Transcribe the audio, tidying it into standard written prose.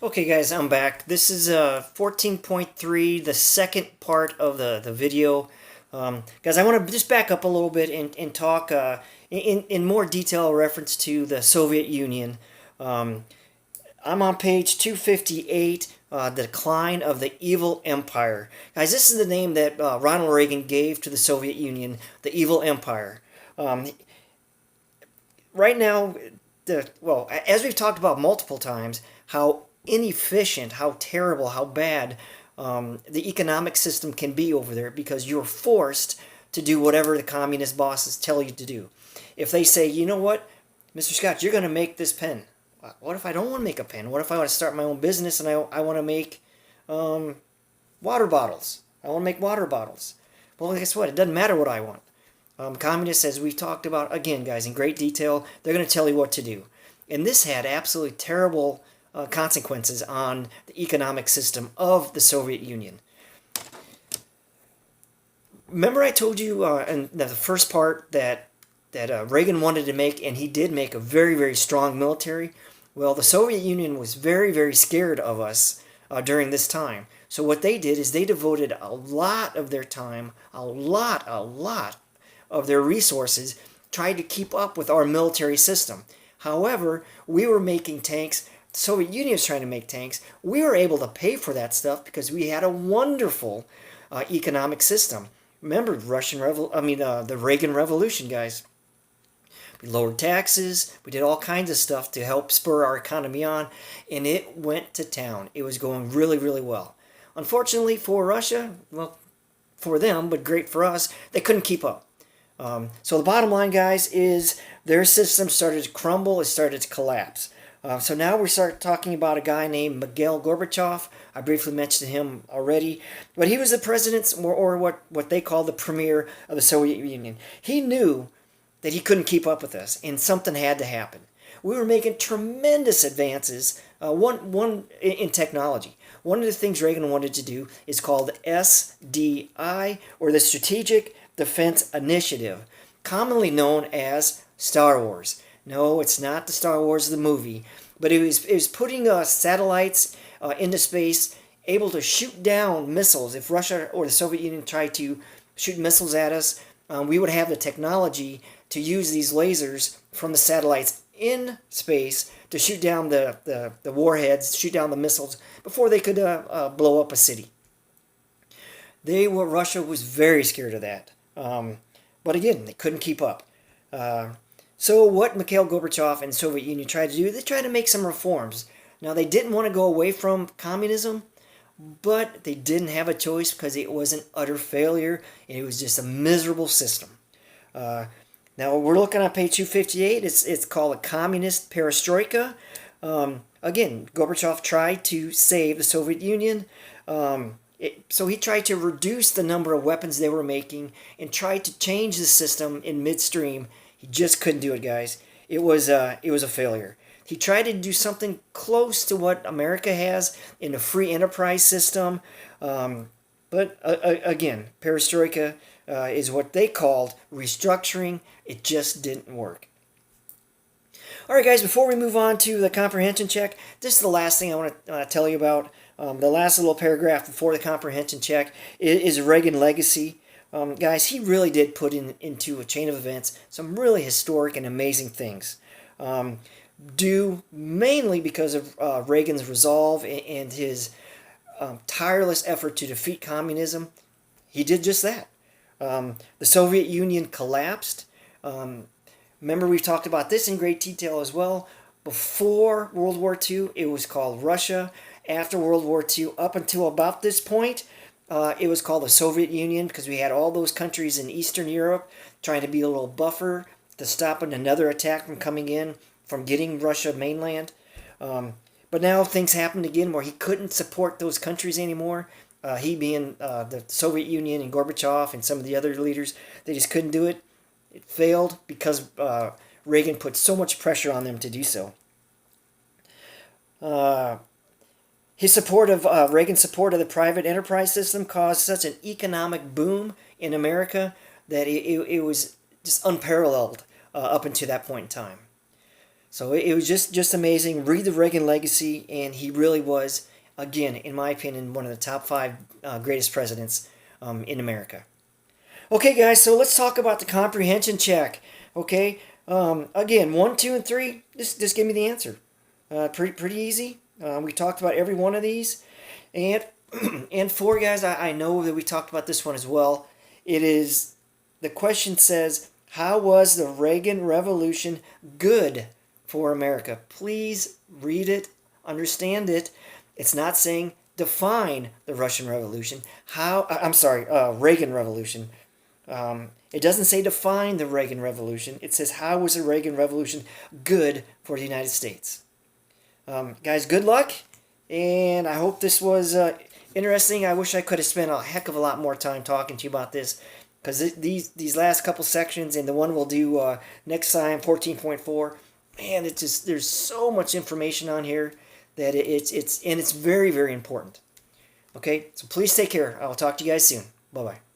Okay guys, I'm back. This is 14.3, the second part of the video. Guys, I want to just back up a little bit and talk in more detail reference to the Soviet Union. Um, I'm on page 258, The Decline of the Evil Empire. Guys, this is the name that Ronald Reagan gave to the Soviet Union, the Evil Empire. Um, right now, as we've talked about multiple times, how inefficient, how terrible, how bad the economic system can be over there because you're forced to do whatever the communist bosses tell you to do. If they say, you know what, Mr. Scott, you're going to make this pen. What if I don't want to make a pen? What if I want to start my own business and I want to make water bottles? I want to make water bottles. Well, guess what? It doesn't matter what I want. Communists, as we've talked about, again, guys, in great detail, they're going to tell you what to do. And this had absolutely terrible consequences on the economic system of the Soviet Union. Remember I told you in the first part that Reagan wanted to make, and he did make, a very, very strong military? Well, the Soviet Union was very, very scared of us during this time. So what they did is they devoted a lot of their time, a lot of their resources, tried to keep up with our military system. However, we were making tanks. The Soviet Union was trying to make tanks. We were able to pay for that stuff because we had a wonderful economic system. Remember the Reagan Revolution, guys. We lowered taxes. We did all kinds of stuff to help spur our economy on, and it went to town. It was going really, really well. Unfortunately for Russia, well, for them, but great for us, they couldn't keep up. So the bottom line, guys, is their system started to crumble. It started to collapse. So now we start talking about a guy named Mikhail Gorbachev. I briefly mentioned him already, but he was the president, or what they call the premier of the Soviet Union. He knew that he couldn't keep up with us, and something had to happen. We were making tremendous advances, one in technology. One of the things Reagan wanted to do is called SDI, or the Strategic Defense Initiative, commonly known as Star Wars. No, it's not the Star Wars the movie, but it was putting satellites into space, able to shoot down missiles. If Russia or the Soviet Union tried to shoot missiles at us, we would have the technology to use these lasers from the satellites in space to shoot down the warheads, shoot down the missiles before they could blow up a city. Russia was very scared of that. But again, they couldn't keep up. So what Mikhail Gorbachev and the Soviet Union tried to do, they tried to make some reforms. Now, they didn't want to go away from communism, but they didn't have a choice because it was an utter failure, and it was just a miserable system. Now, we're looking at page 258. It's called a communist perestroika. Again, Gorbachev tried to save the Soviet Union. So he tried to reduce the number of weapons they were making and tried to change the system in midstream. He just couldn't do it, guys. It was a failure. He tried to do something close to what America has in a free enterprise system. But again, perestroika is what they called restructuring. It just didn't work. All right, guys, before we move on to the comprehension check, this is the last thing I want to tell you about. The last little paragraph before the comprehension check is Reagan legacy. Guys, he really did put into a chain of events some really historic and amazing things. Due mainly because of Reagan's resolve and his tireless effort to defeat communism, he did just that. The Soviet Union collapsed. Remember, we've talked about this in great detail as well. Before World War II, it was called Russia. After World War II, up until about this point, it was called the Soviet Union because we had all those countries in Eastern Europe trying to be a little buffer to stop another attack from coming in, from getting Russia mainland. But now things happened again where he couldn't support those countries anymore. He being the Soviet Union and Gorbachev and some of the other leaders, they just couldn't do it. It failed because Reagan put so much pressure on them to do so. His support of Reagan's support of the private enterprise system caused such an economic boom in America that it was just unparalleled up until that point in time. So it was just amazing. Read the Reagan legacy, and he really was, again, in my opinion, one of the top five greatest presidents in America. Okay, guys, so let's talk about the comprehension check. Okay, again, 1, 2, and 3. Just give me the answer. Pretty easy. We talked about every one of these, and and 4, guys. I know that we talked about this one as well. It is the question says, how was the Reagan Revolution good for America? Please read it, understand it. It's not saying define the Russian Revolution. Reagan Revolution. It doesn't say define the Reagan Revolution. It says how was the Reagan Revolution good for the United States? Guys, good luck, and I hope this was interesting. I wish I could have spent a heck of a lot more time talking to you about this, because these last couple sections and the one we'll do next time, 14.4, man, there's so much information on here that it's very, very important. Okay, so please take care. I'll talk to you guys soon. Bye-bye.